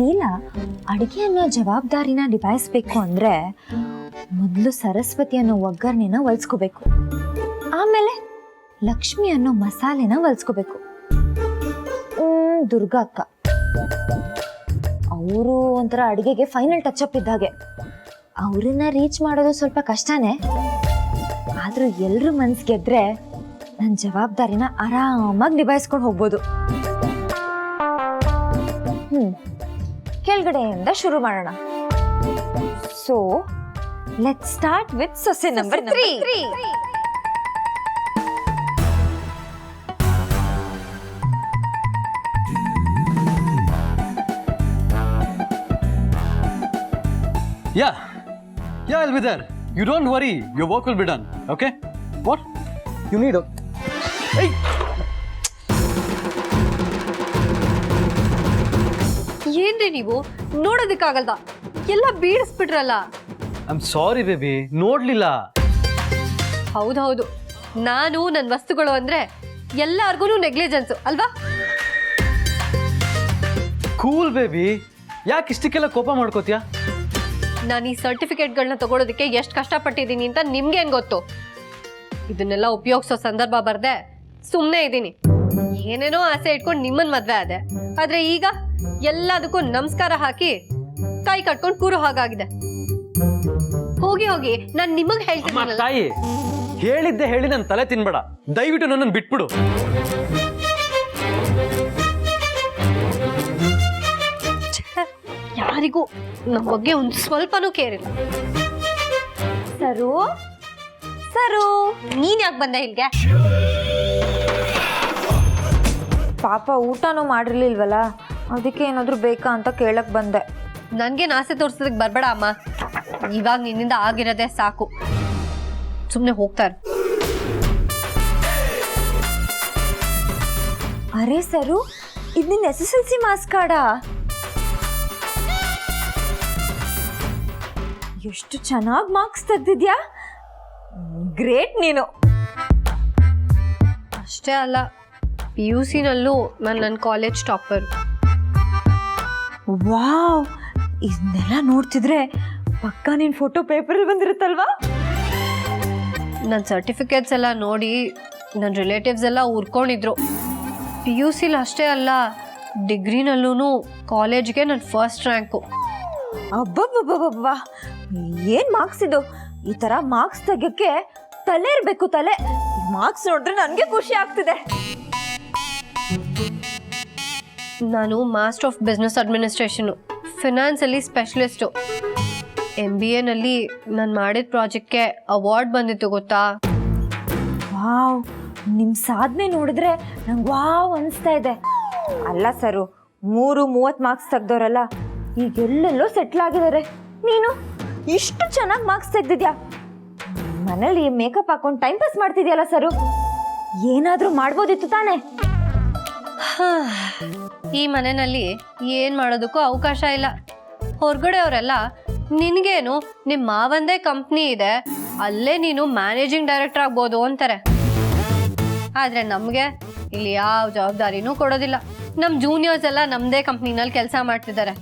ಲೀಲಾ, ಅಡಿಗೆ ಅನ್ನೋ ಜವಾಬ್ದಾರಿನ ನಿಭಾಯಿಸ್ಬೇಕು ಅಂದ್ರೆ ಮೊದಲು ಸರಸ್ವತಿ ಅನ್ನೋ ಒಗ್ಗರಣೆನ ಒಲ್ಸ್ಕೋಬೇಕು, ಆಮೇಲೆ ಲಕ್ಷ್ಮಿ ಅನ್ನೋ ಮಸಾಲೆನ ಒಲ್ಸ್ಕೋಬೇಕು. ದುರ್ಗಾ ಅಕ್ಕ ಅವರು ಒಂಥರ ಅಡಿಗೆಗೆ ಫೈನಲ್ ಟಚ್ ಅಪ್ ಇದ್ದಾಗೆ. ಅವ್ರನ್ನ ರೀಚ್ ಮಾಡೋದು ಸ್ವಲ್ಪ ಕಷ್ಟನೇ, ಆದ್ರೂ ಎಲ್ರ ಮನ್ಸ್ ಗೆದ್ರೆ ನನ್ನ ಜವಾಬ್ದಾರಿನ ಆರಾಮಾಗಿ ನಿಭಾಯಿಸ್ಕೊಂಡು ಹೋಗ್ಬೋದು. ಕೆಳಗಡೆಯಿಂದ ಶುರು ಮಾಡೋಣ. ಸೊ ಲೆಟ್ಸ್ ಸ್ಟಾರ್ಟ್ ವಿತ್ ಸೊಸೆ number 3. Yeah, I'll be there. You don't worry, your work will be done. Okay? What? You need a... Hey! ಏನ್ರಿ ನೀವು ನೋಡೋದಕ್ಕಾಗಲ್ದ, ಎಲ್ಲ ಬೀಳಿಸ್ಬಿಟ್ರಲ್ಲ. I'm sorry baby, ನೋಡ್ಲಿಲ್ಲ. ಹೌದು, ನಾನು ನನ್ನ ವಸ್ತುಗಳು ಅಂದ್ರೆ ಎಲ್ಲಾರ್ಗು ನೆಗ್ಲಿಜೆನ್ಸ್ ಅಲ್ವಾ? ಕೂಲ್ ಬೇಬಿ, ಯಾಕೆ ಇಷ್ಟಕ್ಕೆಲ್ಲ ಕೋಪ ಮಾಡ್ಕೋತೀಯಾ? ನಾನು ಈ ಸರ್ಟಿಫಿಕೇಟ್ಗಳನ್ನ ತಗೊಳ್ಳೋದಕ್ಕೆ ಎಷ್ಟು ಕಷ್ಟಪಟ್ಟಿದ್ದೀನಿ ಅಂತ ನಿಮ್ಗೆ ಏನ್ ಗೊತ್ತು? ಇದನ್ನೆಲ್ಲ ಉಪಯೋಗಿಸೋ ಸಂದರ್ಭ ಬರ್ದೆ ಸುಮ್ಮನೆ ಇದ್ದೀನಿ. ಏನೇನೋ ಆಸೆ ಇಟ್ಕೊಂಡು ನಿಮ್ಮನ್ ಮದ್ವೆ ಆದೆ, ಆದ್ರೆ ಈಗ ಎಲ್ಲದಕ್ಕೂ ನಮಸ್ಕಾರ ಹಾಕಿ ಕೈ ಕಟ್ಕೊಂಡು ಕೂರೋ ಹಾಗಾಗಿದೆ. ಹೋಗಿ ನಾನು ನಿಮಗ್ ಹೇಳ್ತೀನಿ. ತಾಯಿ ಹೇಳಿದ್ದೆ ಹೇಳಿ ನನ್ನ ತಲೆ ತಿನ್ಬೇಡ, ದಯವಿಟ್ಟು ನನ್ನನ್ನು ಬಿಟ್ಬಿಡು. ಯಾರಿಗೂ ನಮ್ಮ ಬಗ್ಗೆ ಒಂದು ಸ್ವಲ್ಪನೂ ಕೇರ್ ಇಲ್ಲ. ಸರು ನೀನ್ ಯಾಕೆ ಬಂದೆ ಇಲ್ಲಿಗೆ? ಪಾಪ ಊಟನೂ ಮಾಡಿರ್ಲಿಲ್ವಲ್ಲ, ಅದಕ್ಕೆ ಏನಾದ್ರು ಬೇಕಾ ಅಂತ ಕೇಳಕ್ ಬಂದೆ. ನನ್ಗೇನು ಆಸೆ ತೋರ್ಸೋದಕ್ಕೆ ಬರ್ಬೇಡ ಅಮ್ಮ, ಇವಾಗ ನಿನ್ನಿಂದ ಆಗಿರೋದೇ ಸಾಕು. ಸುಮ್ಮನೆ ಹೋಗ್ತಾರೆ. ಅರೆ ಸರು, ಇದು ನಿನ್ನ SSLC ಮಾರ್ಕ್ಸ್ ಕಾರ್ಡಾ? ಎಷ್ಟು ಚೆನ್ನಾಗಿ ಮಾರ್ಕ್ಸ್ ತೆಗ್ದಿದ್ಯಾ, ಗ್ರೇಟ್ ನೀನು. ಅಷ್ಟೇ ಅಲ್ಲ, PUC-ನಲ್ಲೂ ನನ್ನ ಕಾಲೇಜ್ ಟಾಪರ್. ವಾವ್, ಇದನ್ನೆಲ್ಲ ನೋಡ್ತಿದ್ರೆ ಪಕ್ಕ ನಿನ್ ಫೋಟೋ ಪೇಪರಲ್ಲಿ ಬಂದಿರುತ್ತಲ್ವಾ? ನನ್ನ ಸರ್ಟಿಫಿಕೇಟ್ಸ್ ಎಲ್ಲ ನೋಡಿ ನನ್ನ ರಿಲೇಟಿವ್ಸ್ ಎಲ್ಲ ಉರ್ಕೊಂಡಿದ್ರು. PUC-ಲಿ ಅಷ್ಟೇ ಅಲ್ಲ, ಡಿಗ್ರಿನಲ್ಲೂ ಕಾಲೇಜ್ಗೆ ನನ್ನ ಫಸ್ಟ್ ರ್ಯಾಂಕು. ಅಬ್ಬಬ್ಬಬ್ಬಬ್ಬ, ಏನ್ ಮಾರ್ಕ್ಸ್ ಇದು! ಈ ತರ ಮಾರ್ಕ್ಸ್ ತೆಗಿಯೋಕ್ಕೆ ತಲೆ ಇರಬೇಕು, ತಲೆ. ಮಾರ್ಕ್ಸ್ ನೋಡಿದ್ರೆ ನನಗೆ ಖುಷಿ ಆಗ್ತಿದೆ. ನಾನು ಮಾಸ್ಟರ್ ಆಫ್ ಬಿಸ್ನೆಸ್ ಅಡ್ಮಿನಿಸ್ಟ್ರೇಷನು, ಫಿನಾನ್ಸಲ್ಲಿ ಸ್ಪೆಷಲಿಸ್ಟು. MBA-ನಲ್ಲಿ ನಾನು ಮಾಡಿದ ಪ್ರಾಜೆಕ್ಟ್ಗೆ ಅವಾರ್ಡ್ ಬಂದಿತ್ತು ಗೊತ್ತಾ? ವಾವ್, ನಿಮ್ಮ ಸಾಧನೆ ನೋಡಿದ್ರೆ ನಂಗೆ ವಾವ್ ಅನಿಸ್ತಾ ಇದೆ. ಅಲ್ಲ ಸರು, 30 ಮಾರ್ಕ್ಸ್ ತೆಗ್ದವ್ರಲ್ಲ ಈಗ ಎಲ್ಲೆಲ್ಲೋ ಸೆಟ್ಲ್ ಆಗಿದ್ದಾರೆ. ನೀನು ಇಷ್ಟು ಚೆನ್ನಾಗಿ ಮಾರ್ಕ್ಸ್ ತೆಗ್ದಿದ್ಯಾ. ಮನೇಲಿ ಮೇಕಪ್ ಹಾಕೊಂಡು ಟೈಮ್ ಪಾಸ್ ಮಾಡ್ತಿದ್ಯಲ್ಲ ಸರು, ಏನಾದರೂ ಮಾಡ್ಬೋದಿತ್ತು ತಾನೇ? ಈ ಮನೆಯಲ್ಲಿ ಏನು ಮಾಡೋದಕ್ಕೂ ಅವಕಾಶ ಇಲ್ಲ. ಹೊರಗಡೆ ಅವರೆಲ್ಲ ನಿನಗೇನು ನಿಮ್ಮ ಮಾವಂದೇ ಕಂಪ್ನಿ ಇದೆ, ಅಲ್ಲೇ ನೀನು ಮ್ಯಾನೇಜಿಂಗ್ ಡೈರೆಕ್ಟರ್ ಆಗ್ಬೋದು ಅಂತಾರೆ. ಆದರೆ ನಮಗೆ ಇಲ್ಲಿ ಯಾವ ಜವಾಬ್ದಾರಿನೂ ಕೊಡೋದಿಲ್ಲ. ನಮ್ಮ ಜೂನಿಯರ್ಸ್ ಎಲ್ಲ ನಮ್ಮದೇ ಕಂಪ್ನಿನಲ್ಲಿ ಕೆಲಸ ಮಾಡ್ತಿದ್ದಾರೆ.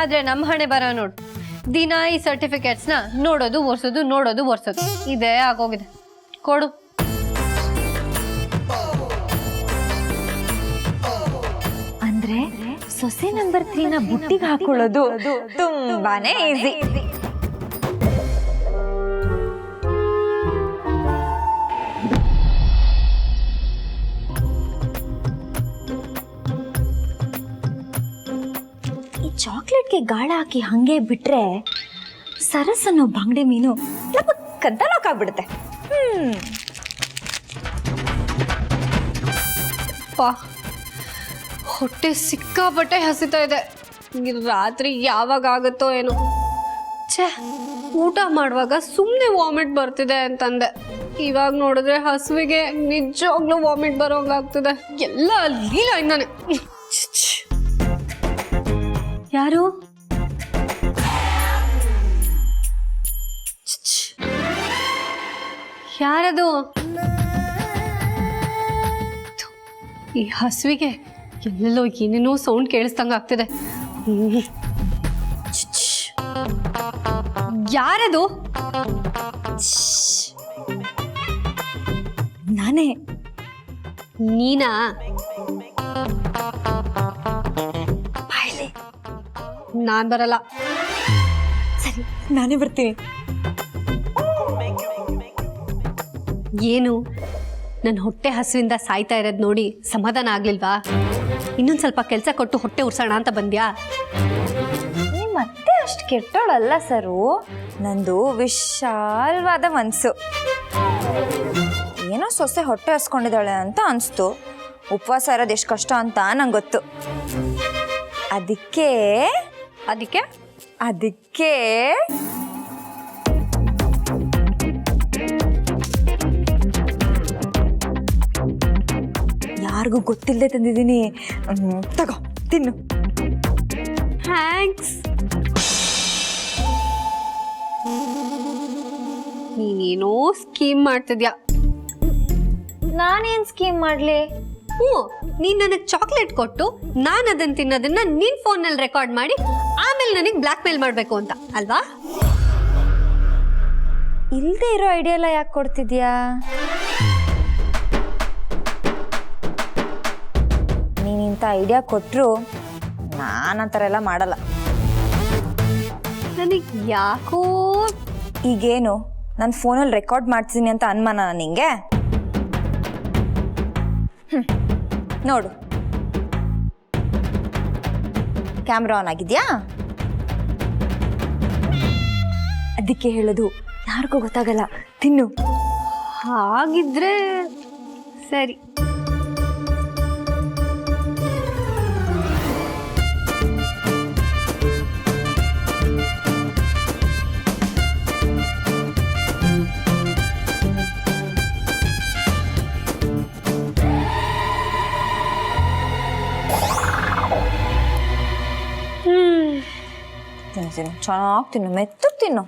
ಆದರೆ ನಮ್ಮ ಹಣೆ ಬರ ನೋಡು, ದಿನ ಈ ಸರ್ಟಿಫಿಕೇಟ್ಸ್ನ ನೋಡೋದು ಒರ್ಸೋದು ಇದೇ ಆಗೋಗಿದೆ. ಕೊಡು. ಅಂದ್ರೆ ಸೊಸೆ ನಂಬರ್ 3ನ ಬುಟ್ಟಿಗೆ ಹಾಕೊಳ್ಳೋದು ತುಂಬಾನೇ ಈಸಿ. ಈ ಚಾಕ್ಲೇಟ್ಗೆ ಗಾಳ ಹಾಕಿ ಹಂಗೆ ಬಿಟ್ರೆ ಸರಸ್ ಅನ್ನೋ ಬಂಗಡೆ ಮೀನು ಲಪಕ್ಕಂತ ಲಾಕ್ ಆಗ್ಬಿಡುತ್ತೆ. ಹೊಟ್ಟೆ ಸಿಕ್ಕಾಪಟ್ಟೆ ಹಸಿತಾ ಇದೆ. ರಾತ್ರಿ ಯಾವಾಗ ಆಗುತ್ತೋ ಏನೋ. ಛೇ, ಊಟ ಮಾಡುವಾಗ ಸುಮ್ಮನೆ ವಾಮಿಟ್ ಬರ್ತಿದೆ ಅಂತಂದೆ. ಇವಾಗ ನೋಡಿದ್ರೆ ಹಸುವಿಗೆ ನಿಜವಾಗ್ಲೂ ವಾಮಿಟ್ ಬರೋಂಗಾಗ್ತಿದೆ. ಎಲ್ಲ ಲೀಲಾಯಿಂದಾನೆ. ಯಾರು? ಯಾರದು? ಈ ಹಸುವಿಗೆ ಎಲ್ಲೆಲ್ಲೋ ಏನೇನೋ ಸೌಂಡ್ ಕೇಳಿಸ್ದಂಗೆ ಆಗ್ತಿದೆ. ಯಾರದು? ನಾನೇ. ನೀನಾ? ಬಾಯ್ಲಿ. ನಾನ್ ಬರಲ್ಲ. ಸರಿ, ನಾನೇ ಬರ್ತೀನಿ. ಏನು ನನ್ನ ಹೊಟ್ಟೆ ಹಸುವಿಂದ ಸಾಯ್ತಾ ಇರೋದು ನೋಡಿ ಸಮಾಧಾನ ಆಗ್ಲಿಲ್ವಾ? ಇನ್ನೊಂದು ಸ್ವಲ್ಪ ಕೆಲಸ ಕೊಟ್ಟು ಹೊಟ್ಟೆ ಉರ್ಸೋಣ ಅಂತ ಬಂದ್ಯಾ? ಮತ್ತೆ ಅಷ್ಟು ಕೆಟ್ಟೋಳಲ್ಲ ಸರು. ನಂದು ವಿಶಾಲವಾದ ಮನಸ್ಸು. ಏನೋ ಸೊಸೆ ಹೊಟ್ಟೆ ಹಸ್ಕೊಂಡಿದ್ದಾಳೆ ಅಂತ ಅನಿಸ್ತು. ಉಪವಾಸ ಇರೋದು ಎಷ್ಟು ಕಷ್ಟ ಅಂತ ನಂಗೆ ಗೊತ್ತು. ಅದಕ್ಕೆ ಅದಕ್ಕೆ ಅದಕ್ಕೆ ಯಾರಿಗೂ ಗೊತ್ತಿಲ್ಲದೆ ತಂದಿದ್ದೀನಿ. ತಗೋ, ತಿನ್ನು. ಥ್ಯಾಂಕ್ಸ್. ನೀನೇನೋ ಸ್ಕೀಮ್ ಮಾಡ್ತಿದ್ಯಾ. ನಾನೇನು ಸ್ಕೀಮ್ ಮಾಡಲಿ? ನೀನ್ ನನಗೆ ಚಾಕ್ಲೇಟ್ ಕೊಟ್ಟು ನಾನು ಅದನ್ನ ತಿನ್ನೋದನ್ನ ನಿನ್ ಫೋನಲ್ಲಿ ರೆಕಾರ್ಡ್ ಮಾಡಿ ಆಮೇಲೆ ನನಗೆ ಬ್ಲ್ಯಾಕ್ ಮೇಲ್ ಮಾಡಬೇಕು ಅಂತ ಅಲ್ವಾ? ಇಲ್ಲದೆ ಇರೋ ಐಡಿಯಾ ಎಲ್ಲ ಯಾಕೆ ಕೊಡ್ತಿದ್ಯಾ? ನೀನಿಂಥ ಐಡಿಯಾ ಕೊಟ್ಟರು ನಾನು ಆ ಥರ ಎಲ್ಲ ಮಾಡಲ್ಲ. ನನಗೆ ಯಾಕೋ ಈಗೇನು ನನ್ನ ಫೋನಲ್ಲಿ ರೆಕಾರ್ಡ್ ಮಾಡ್ತೀನಿ ಅಂತ ಅನುಮಾನ ನಿಂಗೆ? ನೋಡು, ಕ್ಯಾಮ್ರಾ ಆನ್ ಆಗಿದ್ಯಾ? ಅದಕ್ಕೆ ಹೇಳೋದು, ಯಾರಿಗೂ ಗೊತ್ತಾಗಲ್ಲ. ತಿನ್ನು. ಹಾಗಿದ್ರೆ ಸರಿ. ತಿನ್ನು ತಿನ್ನು, ಚೆನ್ನಾಗಿ ತಿನ್ನು, ಮೆತ್ತಗೆ ತಿನ್ನು.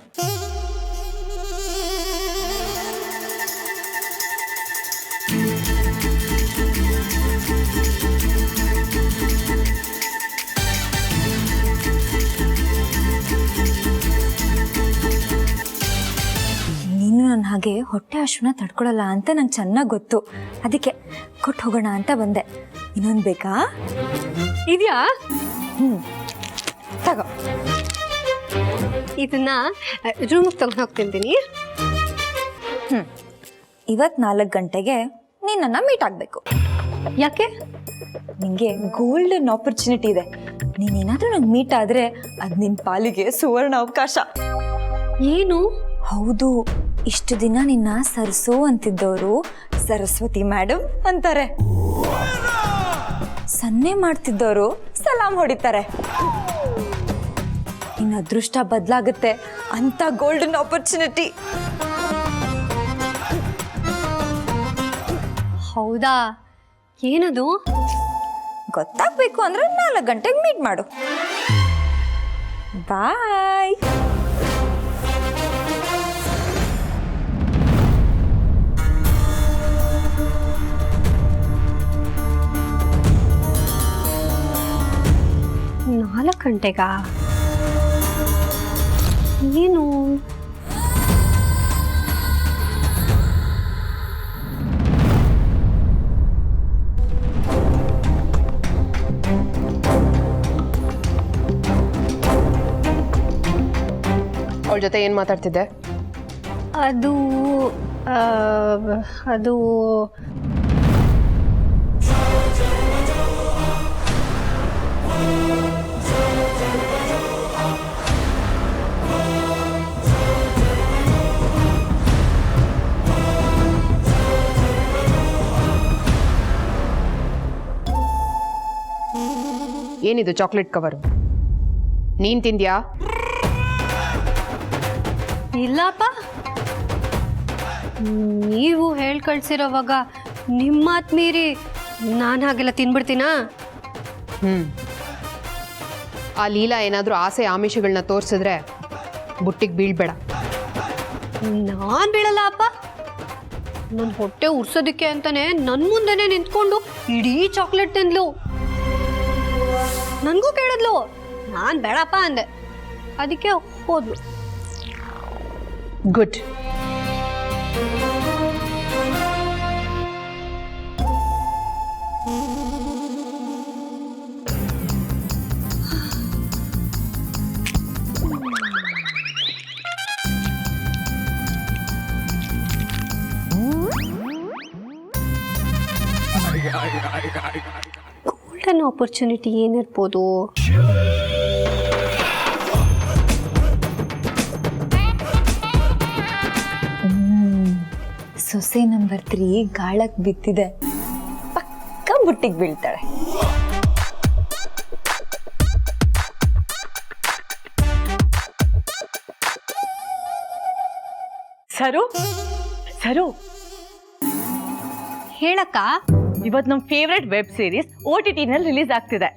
ನೀನು ನನ್ನ ಹಾಗೆ ಹೊಟ್ಟೆ ಹಸುವನ್ನ ತಡ್ಕೊಳಲ್ಲ ಅಂತ ನಂಗೆ ಚೆನ್ನಾಗಿ ಗೊತ್ತು. ಅದಕ್ಕೆ ಕೊಟ್ಟು ಹೋಗೋಣ ಅಂತ ಬಂದೆ. ಇನ್ನೊಂದು ಬೇಕಾ? ಇದೆಯಾ? ತಗೋ. ಇದನ್ನ ರೂಮಿಗೆ ತಗೊಂಡು ಹೋಗ್ತಿದ್ದೀನಿ. ಇವತ್ತು 4 ಗಂಟೆಗೆ ನಿನ್ನನ್ನು ಮೀಟ್ ಆಗಬೇಕು. ಯಾಕೆ? ನಿಂಗೆ ಗೋಲ್ಡನ್ ಆಪರ್ಚುನಿಟಿ ಇದೆ. ನೀನೇನಾದರೂ ನಂಗೆ ಮೀಟ್ ಆದರೆ ಅದು ನಿನ್ನ ಪಾಲಿಗೆ ಸುವರ್ಣ ಅವಕಾಶ. ಏನು? ಹೌದು, ಇಷ್ಟು ದಿನ ನಿನ್ನ ಸರಸು ಅಂತಿದ್ದವರು ಸರಸ್ವತಿ ಮೇಡಮ್ ಅಂತಾರೆ. ಸನ್ನೆ ಮಾಡ್ತಿದ್ದವರು ಸಲಾಮ್ ಹೊಡಿತಾರೆ. ನಿನ್ನ ಅದೃಷ್ಟ ಬದಲಾಗುತ್ತೆ ಅಂತ ಗೋಲ್ಡನ್ ಆಪರ್ಚುನಿಟಿ. ಹೌದಾ? ಏನದು? ಗೊತ್ತಾಗಬೇಕು ಅಂದ್ರೆ 4 ಗಂಟೆಗೆ ಮೀಟ್ ಮಾಡು. ಬಾಯ್. ನಾಲ್ಕು ಗಂಟೆಗಾ? ಏನು? ಅವಳ ಜೊತೆ ಏನು ಮಾತಾಡ್ತಿದ್ದೆ? ಅದು ಅದು ಏನಿದು ಚಾಕ್ಲೇಟ್ ಕವರು? ನೀನು ತಿಂದ್ಯಾ? ಇಲ್ಲಪ್ಪ, ನೀವು ಹೇಳಿ ಕಳ್ಸಿರೋವಾಗ ನಿಮ್ಮ ಮಾತು ಮೀರಿ ನಾನು ಹಾಗೆಲ್ಲ ತಿನ್ಬಿಡ್ತೀನಾ? ಆ ಲೀಲಾ ಏನಾದರೂ ಆಸೆ ಆಮಿಷಗಳನ್ನ ತೋರಿಸಿದ್ರೆ ಬುಟ್ಟಿಗೆ ಬೀಳ್ಬೇಡ. ನಾನು ಬೀಳಲ್ಲ ಅಪ್ಪ. ನನ್ನ ಹೊಟ್ಟೆ ಉರ್ಸೋದಕ್ಕೆ ಅಂತಾನೆ ನನ್ನ ಮುಂದೆನೆ ನಿಂತ್ಕೊಂಡು ಇಡೀ ಚಾಕ್ಲೇಟ್ ತಿಂದ್ಲು. ನನಗೂ ಕೇಳಿದ್ಲು, ನಾನು ಬೇಡಪ್ಪ ಅಂದೆ, ಅದಕ್ಕೆ ಹೋದ್ಲು. ಗುಡ್. ಗೋಲ್ಡನ್ ಆಪರ್ಚುನಿಟಿ ಏನಿರ್ಬೋದು? ಸೊಸೆ ನಂಬರ್ 3 ಗಾಳಕ್ ಬಿತ್ತಿದೆ, ಪಕ್ಕ ಬುಟ್ಟಿಗೆ ಬೀಳ್ತಾಳೆ. ಸರು ಸರು, ಹೇಳಕ್ಕ. ಇವತ್ತು ನಮ್ಮ ಫೇವ್ರೆಟ್ ವೆಬ್ ಸೀರೀಸ್ OTT-ನಲ್ಲಿ ರಿಲೀಸ್ ಆಗ್ತಿದೆ.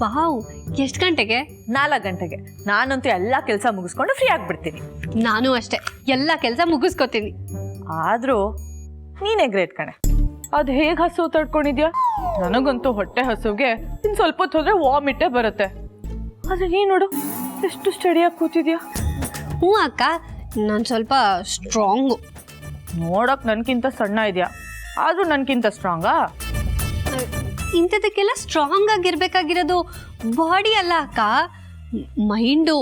ವಾವ್, ಎಷ್ಟು ಗಂಟೆಗೆ? 4 ಗಂಟೆಗೆ. ನಾನಂತೂ ಎಲ್ಲ ಕೆಲಸ ಮುಗಿಸ್ಕೊಂಡು ಫ್ರೀ ಆಗ್ಬಿಡ್ತೀನಿ. ನಾನು ಅಷ್ಟೇ, ಎಲ್ಲ ಕೆಲಸ ಮುಗಿಸ್ಕೊತೀನಿ. ಆದ್ರೂ ನೀನೇ ಗ್ರೇಟ್ ಕಣೆ. ಅದು ಹೇಗೆ ಹಸು ತಡ್ಕೊಂಡಿದ್ಯಾ? ನನಗಂತೂ ಹೊಟ್ಟೆ ಹಸುಗೆ ಇನ್ನು ಸ್ವಲ್ಪ ಹೊತ್ತು ಹೋದ್ರೆ ವಾಮಿಟೇ ಬರುತ್ತೆ. ಆದ್ರೆ ನೀನು ನೋಡು, ಎಷ್ಟು ಸ್ಟಡಿಯಾಗಿ ಕೂತಿದ್ಯಾ. ಹ್ಞೂ ಅಕ್ಕ, ನಾನು ಸ್ವಲ್ಪ ಸ್ಟ್ರಾಂಗು. ನೋಡಕ್ ನನ್ಕಿಂತ ಸಣ್ಣ ಇದೆಯಾ, ಆದ್ರೂ ನನ್ಕಿಂತ ಸ್ಟ್ರಾಂಗಾ? ಇಂಥದಕ್ಕೆಲ್ಲ ಸ್ಟ್ರಾಂಗ್ ಆಗಿರ್ಬೇಕಾಗಿರೋದು ಬಾಡಿ ಅಲ್ಲ ಅಕ್ಕ, ಮೈಂಡು.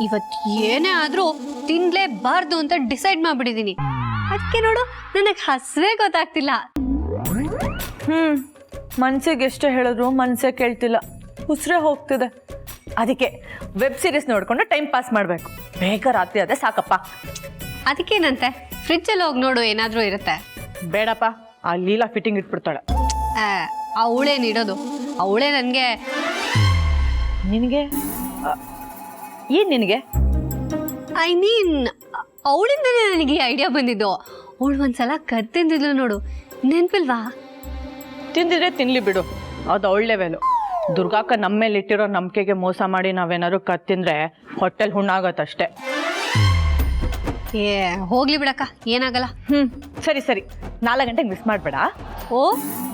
ಇವತ್ತು ಏನೇ ಆದರೂ ತಿನ್ಲೇಬಾರ್ದು ಅಂತ ಡಿಸೈಡ್ ಮಾಡ್ಬಿಟ್ಟಿದ್ದೀನಿ. ಅದಕ್ಕೆ ನೋಡು, ನನಗೆ ಹಸುವೇ ಗೊತ್ತಾಗ್ತಿಲ್ಲ. ಮನ್ಸಿಗೆ ಎಷ್ಟೇ ಹೇಳಿದ್ರು ಮನ್ಸೇ ಕೇಳ್ತಿಲ್ಲ, ಉಸಿರೇ ಹೋಗ್ತಿದೆ. ಅದಕ್ಕೆ ವೆಬ್ ಸೀರೀಸ್ ನೋಡ್ಕೊಂಡು ಟೈಮ್ ಪಾಸ್ ಮಾಡಬೇಕು. ಬೇಗ ರಾತ್ರಿ ಅದೇ ಸಾಕಪ್ಪ. ಅದಕ್ಕೇನಂತೆ, ಫ್ರಿಜ್ಜಲ್ಲಿ ಹೋಗಿ ನೋಡು, ಏನಾದರೂ ಇರುತ್ತೆ. ಬೇಡಪ್ಪ, ಆ ಲೀಲಾ ಫಿಟ್ಟಿಂಗ್ ಇಟ್ಬಿಡ್ತಾಳೆ. ಅವಳೇನಿಡೋದು, ಅವಳೇ ನನಗೆ. ನಿನಗೆ ಏನು? ನಿನಗೆ ಐ ಮೀನ್, ಅವಳಿಂದನೇ ನನಗೆ ಈ ಐಡಿಯಾ ಬಂದಿದ್ದು. ಅವಳು ಒಂದ್ಸಲ ಕತ್ತಿಂದಿದ್ಲು ನೋಡು, ನೆನಪಿಲ್ವಾ? ತಿಂದಿದ್ರೆ ತಿನ್ಲಿ ಬಿಡು, ಅದು ಅವಳ ಲೆವೆಲು. ದುರ್ಗಾಕ ನಮ್ಮ ಮೇಲೆ ಇಟ್ಟಿರೋ ನಂಬಿಕೆಗೆ ಮೋಸ ಮಾಡಿ ನಾವೇನಾದ್ರು ಕತ್ತಿಂದ್ರೆ ಹೊಟ್ಟೆಲ್ ಹುಣ್ಣಾಗತ್ತಷ್ಟೇ. ಹೋಗ್ಲಿ ಬಿಡಕ್ಕ, ಏನಾಗಲ್ಲ. ಸರಿ ಸರಿ, 4 ಗಂಟೆಗೆ ಮಿಸ್ ಮಾಡಬೇಡ. ಓ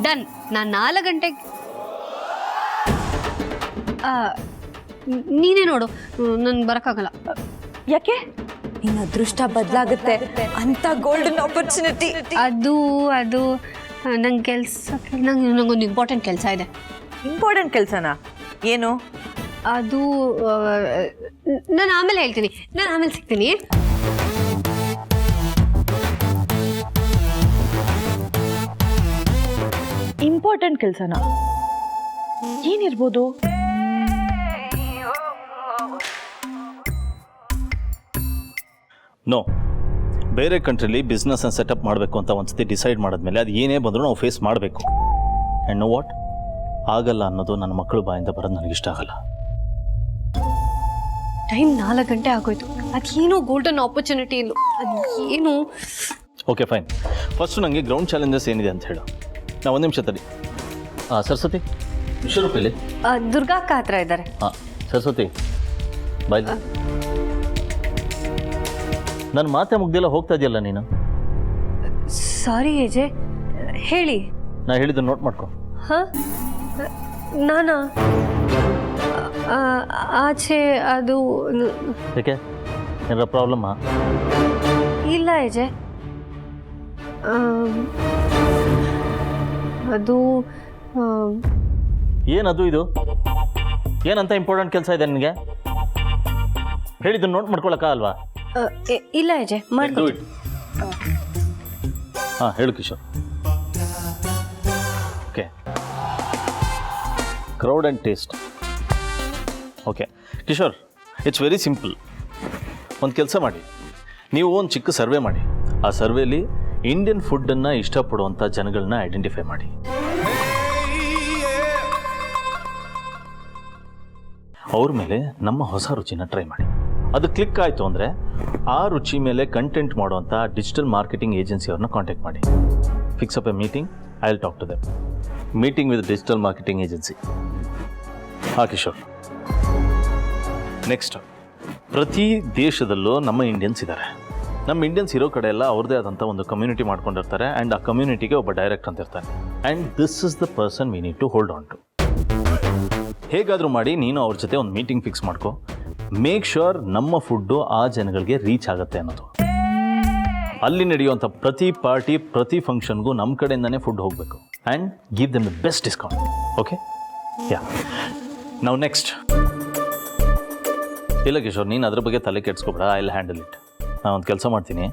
ಡನ್. ನಾನು 4 ಗಂಟೆಗೆ. ನೀನೇ ನೋಡು, ನನ್ಗೆ ಬರೋಕ್ಕಾಗಲ್ಲ. ಯಾಕೆ? ನಿನ್ನ ಅದೃಷ್ಟ ಬದಲಾಗುತ್ತೆ ಅಂತ ಗೋಲ್ಡನ್ ಆಪರ್ಚುನಿಟಿ. ಅದು ನಂಗೆ ನಂಗೊಂದು ಇಂಪಾರ್ಟೆಂಟ್ ಕೆಲಸ ಇದೆ. ಇಂಪಾರ್ಟೆಂಟ್ ಕೆಲಸನಾ? ಏನು? ಅದು ನಾನು ಆಮೇಲೆ ಹೇಳ್ತೀನಿ, ನಾನು ಆಮೇಲೆ ಸಿಗ್ತೀನಿ. ಇಂಪಾರ್ಟೆಂಟ್ ಕೆಲಸನಾ? ಏನಿರ್ಬೋದು? ನೋ, ಬೇರೆ ಕಂಟ್ರಿಲಿ ಬಿಸ್ನೆಸ್ನ ಸೆಟಪ್ ಮಾಡಬೇಕು ಅಂತ ಒಂದ್ಸತಿ ಡಿಸೈಡ್ ಮಾಡಿದ್ಮೇಲೆ ಅದು ಏನೇ ಬಂದರೂ ನಾವು ಫೇಸ್ ಮಾಡಬೇಕು. ಆ್ಯಂಡ್ ನೋ ವಾಟ್, ಆಗಲ್ಲ ಅನ್ನೋದು ನನ್ನ ಮಕ್ಕಳು ಬಾಯಿಂದ ಬರೋದು ನನಗಿಷ್ಟ ಆಗಲ್ಲ. ಟೈಮ್ 4 ಗಂಟೆ ಆಗೋಯ್ತು. ಅದೇನೋ ಗೋಲ್ಡನ್ ಆಪರ್ಚುನಿಟಿ ಇಲ್ಲ, ಅದು ಏನು? ಓಕೆ ಫೈನ್, ಫಸ್ಟು ನನಗೆ ಗ್ರೌಂಡ್ ಚಾಲೆಂಜಸ್ ಏನಿದೆ ಅಂತ ಹೇಳು. ನಾ 1 ನಿಮಿಷ ತಡಿ. ಸರಸ್ವತಿ, ವಿಶ್ವರೂಪಲ್ಲಿ ದುರ್ಗಾಕ್ಕ ಹತ್ರ ಇದ್ದಾರೆ. ಹಾಂ ಸರಸ್ವತಿ, ಬಾಯ್. ನನ್ನ ಮಾತೆ ಮುಗ್ದೆಲ್ಲ ಹೋಗ್ತಾ ಇದೆಯಲ್ಲ ನೀನು. ಸಾರಿ ಏಜೆ, ಹೇಳಿ. ನಾ ಹೇಳಿದ್ದು ನೋಟ್ ಮಾಡ್ಕೊ. ಹಾಂ, ನಾನಾ? ಆಚೆ ಅದು ಯಾಕೆ, ಏನಾರ ಪ್ರಾಬ್ಲಮ್ಮಾ? ಇಲ್ಲ ಏಜೆ, ಅದು ಏನದು ಇದು? ಏನಂತ ಇಂಪಾರ್ಟೆಂಟ್ ಕೆಲಸ ಇದೆ ನಿನಗೆ? ಹೇಳಿದ್ದು ನೋಟ್ ಮಾಡ್ಕೊಳಕ್ಕ ಅಲ್ವಾ? ಇಲ್ಲ ಏಜೆ, ಮಾಡ್ಕೊ. ಹಾಂ ಹೇಳು Kishore. Okay, crowd and taste. Okay Kishore, it's very simple. ಒಂದು ಕೆಲಸ ಮಾಡಿ, ನೀವು ಒಂದು ಚಿಕ್ಕ ಸರ್ವೆ ಮಾಡಿ. ಆ ಸರ್ವೇಲಿ ಇಂಡಿಯನ್ ಫುಡ್ಡನ್ನು ಇಷ್ಟಪಡುವಂಥ ಜನಗಳನ್ನ ಐಡೆಂಟಿಫೈ ಮಾಡಿ. ಅವ್ರ ಮೇಲೆ ನಮ್ಮ ಹೊಸ ರುಚಿನ ಟ್ರೈ ಮಾಡಿ. ಅದು ಕ್ಲಿಕ್ ಆಯಿತು ಅಂದರೆ ಆ ರುಚಿ ಮೇಲೆ ಕಂಟೆಂಟ್ ಮಾಡುವಂಥ ಡಿಜಿಟಲ್ ಮಾರ್ಕೆಟಿಂಗ್ ಏಜೆನ್ಸಿಯವ್ರನ್ನ ಕಾಂಟ್ಯಾಕ್ಟ್ ಮಾಡಿ. Fix up a meeting, I will talk to them. Meeting with digital marketing agency. ಹಾಂ ಕಿಶೋರ್. ನೆಕ್ಸ್ಟ್, ಪ್ರತಿ ದೇಶದಲ್ಲೂ ನಮ್ಮ ಇಂಡಿಯನ್ಸ್ ಇದ್ದಾರೆ. ನಮ್ಮ ಇಂಡಿಯನ್ಸ್ ಇರೋ ಕಡೆ ಎಲ್ಲ ಅವ್ರದ್ದೇ ಆದಂಥ ಒಂದು ಕಮ್ಯುನಿಟಿ ಮಾಡ್ಕೊಂಡಿರ್ತಾರೆ. ಆ್ಯಂಡ್ ಆ ಕಮ್ಯುನಿಟಿಗೆ ಒಬ್ಬ ಡೈರೆಕ್ಟರ್ ಅಂತ ಇರ್ತಾನೆ. And this is the person we need to hold on to. ಹೇಗಾದರೂ ಮಾಡಿ ನೀನು ಅವ್ರ ಜೊತೆ ಒಂದು ಮೀಟಿಂಗ್ ಫಿಕ್ಸ್ ಮಾಡ್ಕೊ. ಮೇಕ್ ಶ್ಯೂರ್ ನಮ್ಮ ಫುಡ್ಡು ಆ ಜನಗಳಿಗೆ ರೀಚ್ ಆಗುತ್ತೆ ಅನ್ನೋದು. ಅಲ್ಲಿ ನಡೆಯುವಂಥ ಪ್ರತಿ ಪಾರ್ಟಿ ಪ್ರತಿ ಫಂಕ್ಷನ್ಗೂ ನಮ್ಮ ಕಡೆಯಿಂದನೇ ಫುಡ್ ಹೋಗಬೇಕು and give them the best discount. Okay? Yeah. ನಾವು ನೆಕ್ಸ್ಟ್. ಇಲ್ಲ ಕಿಶೋರ್, ನೀನು ಅದ್ರ ಬಗ್ಗೆ ತಲೆ ಕೆಡ್ಸ್ಕೊಬೇಡ. I will handle it. ನಾನು ಒಂದು ಕೆಲಸ ಮಾಡ್ತೀನಿ,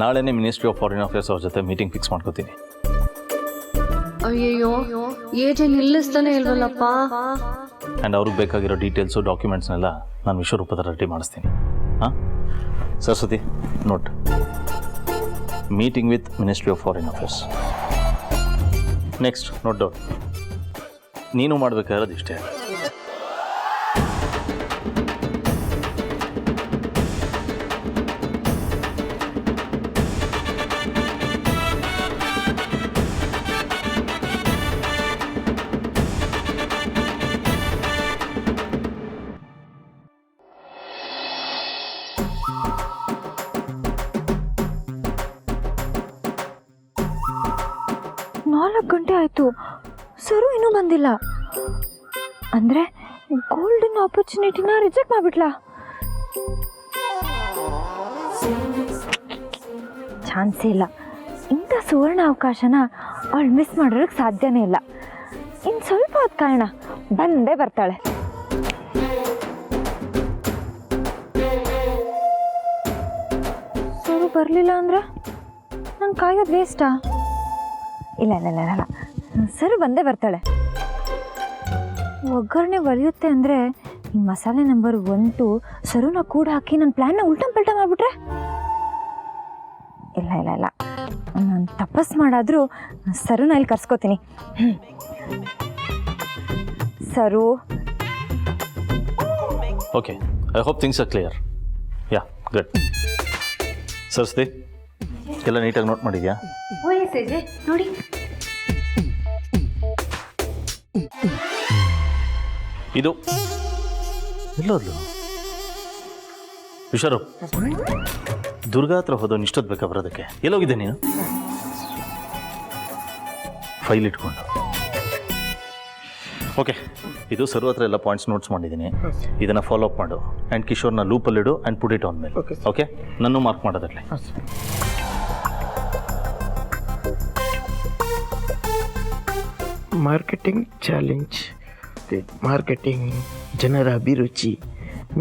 ನಾಳೆನೇ ಮಿನಿಸ್ಟ್ರಿ ಆಫ್ ಫಾರಿನ್ ಅಫೇರ್ಸ್ ಅವ್ರ ಜೊತೆ ಮೀಟಿಂಗ್ ಫಿಕ್ಸ್ ಮಾಡ್ಕೋತೀನಿ. ಅಯ್ಯಯ್ಯೋ, ಏಜೆಂಟ್ ನಿಲ್ಲಿಸ್ತಾನೆ ಇಲ್ವಲ್ಲಪ್ಪ. ಆ್ಯಂಡ್ ಅವ್ರಿಗೆ ಬೇಕಾಗಿರೋ ಡೀಟೇಲ್ಸು ಡಾಕ್ಯುಮೆಂಟ್ಸ್ನೆಲ್ಲ ನಾನು ವಿಶ್ವರೂಪದ ರೆಡಿ ಮಾಡಿಸ್ತೀನಿ. ಹಾಂ Saraswati, note meeting with ministry of foreign affairs. Next note down. ನೀನು ಮಾಡಬೇಕಾಗಿರೋದು ಇಷ್ಟೇ. ನಾಲ್ಕು ಗಂಟೆ ಆಯಿತು, ಸರು ಇನ್ನೂ ಬಂದಿಲ್ಲ. ಅಂದರೆ ಗೋಲ್ಡನ್ ಆಪರ್ಚುನಿಟಿನ ರಿಜೆಕ್ಟ್ ಮಾಡಿಬಿಟ್ಲಾ? ಚಾನ್ಸೇ ಇಲ್ಲ. ಇಂಥ ಸುವರ್ಣ ಅವಕಾಶನ ಅವಳು ಮಿಸ್ ಮಾಡೋದಕ್ಕೆ ಸಾಧ್ಯನೇ ಇಲ್ಲ. ಇನ್ನು ಸ್ವಲ್ಪ ಹೊತ್ತು ಕಾರಣ ಬಂದೇ ಬರ್ತಾಳೆ. ಸರು ಬರಲಿಲ್ಲ ಅಂದ್ರೆ ನಂಗೆ ಕಾಯೋದು ವೇಸ್ಟಾ? ಇಲ್ಲ ಇಲ್ಲ ಇಲ್ಲ ಇಲ್ಲ, ಸರು ಬಂದೇ ಬರ್ತಾಳೆ. ಒಗ್ಗರಣೆ ಒಲಿಯುತ್ತೆ ಅಂದರೆ ಈ ಮಸಾಲೆ ನಂಬರ್ 1, 2 ಸರುನ ಕೂಡ ಹಾಕಿ ನನ್ನ ಪ್ಲ್ಯಾನ್ನ ಉಲ್ಟಂ ಪಲ್ಟ ಮಾಡಿಬಿಟ್ರೆ? ಇಲ್ಲ ಇಲ್ಲ ಇಲ್ಲ, ನಾನು ತಪಸ್ ಮಾಡಾದರೂ ಸರುನ ಇಲ್ಲಿ ಕರ್ಸ್ಕೋತೀನಿ. Sir. Okay, I hope things are clear. Yeah, good. Saraswati, ಎಲ್ಲ ನೀಟಾಗಿ ನೋಟ್ ಮಾಡಿದ್ಯಾ? ನೋಡಿ. ಇದು ಎಲ್ಲೋದ್ಲು? ವಿಶಾರು, ದುರ್ಗಾ ಹತ್ರ ಹೋದವನು ಇಷ್ಟೊತ್ತು ಬೇಕಾ ಬರೋದಕ್ಕೆ? ಎಲ್ಲೋಗಿದ್ದೆ ನೀನು? ಫೈಲ್ ಇಟ್ಕೊಂಡು. ಓಕೆ, ಇದು ಸರು ಹತ್ರ ಎಲ್ಲ ಪಾಯಿಂಟ್ಸ್ ನೋಟ್ಸ್ ಮಾಡಿದ್ದೀನಿ. ಇದನ್ನು ಫಾಲೋ ಅಪ್ ಮಾಡು ಆ್ಯಂಡ್ ಕಿಶೋರ್ನ ಲೂಪಲ್ಲಿಡು ಆ್ಯಂಡ್ ಪುಟ್ ಇಟ್ ಆನ್ ಮೇಲೆ. ಓಕೆ, ನನ್ನ ಮಾರ್ಕ್ ಮಾಡೋದರಲ್ಲಿ. ಮಾರ್ಕೆಟಿಂಗ್ ಚಾಲೆಂಜ್, ಮಾರ್ಕೆಟಿಂಗ್, ಜನರ ಅಭಿರುಚಿ,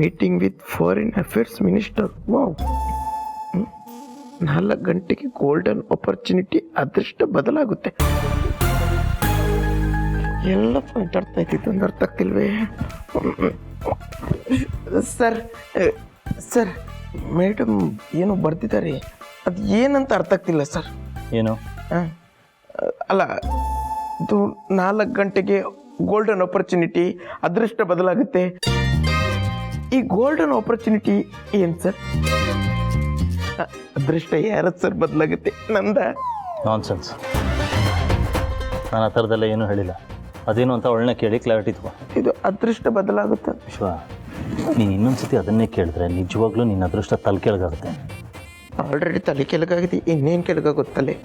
meeting with foreign affairs minister. Wow. 4 ಗಂಟೆಗೆ ಗೋಲ್ಡನ್ ಆಪರ್ಚುನಿಟಿ, ಅದೃಷ್ಟ ಬದಲಾಗುತ್ತೆ. ಎಲ್ಲ ಪಾಯಿಂಟ್ ಅರ್ಥ ಆಯ್ತಿತ್ತು ಅಂದ್ರೆ ಅರ್ಥ ಆಗ್ತಿಲ್ವೇ? ಸರ್ ಮೇಡಮ್ ಏನು ಬರ್ತಿದ್ದಾರೆ, ಅದು ಏನಂತ ಅರ್ಥ ಆಗ್ತಿಲ್ಲ ಸರ್. ಏನು? ಅಲ್ಲ, ಇದು 4 ಗಂಟೆಗೆ ಗೋಲ್ಡನ್ ಆಪರ್ಚುನಿಟಿ, ಅದೃಷ್ಟ ಬದಲಾಗುತ್ತೆ. ಈ ಗೋಲ್ಡನ್ ಆಪರ್ಚುನಿಟಿ ಏನು ಸರ್? ಅದೃಷ್ಟ ಯಾರದ್ದು ಸರ್ ಬದಲಾಗುತ್ತೆ? ನಂದ? ನಾನ್ಸೆನ್ಸ್. ನಾನು ಆ ಥರದ್ದೆಲ್ಲ ಏನೂ ಹೇಳಿಲ್ಲ. ಅದೇನು ಅಂತ ಅವಳನ್ನ ಕೇಳಿ ಕ್ಲಾರಿಟಿ ತಗೋ. ಇದು ಅದೃಷ್ಟ ಬದಲಾಗುತ್ತೆ. ವಿಶ್ವ, ನೀನು ಇನ್ನೊಂದು ಸತಿ ಅದನ್ನೇ ಕೇಳಿದ್ರೆ ನಿಜವಾಗ್ಲೂ ನಿನ್ನ ಅದೃಷ್ಟ ತಲೆ ಕೆಳಗಾಗುತ್ತೆ. ಆಲ್ರೆಡಿ ತಲೆ ಕೆಳಗಾಗಿದೆ, ಇನ್ನೇನು ಕೆಳಗಾಗುತ್ತಲೆ.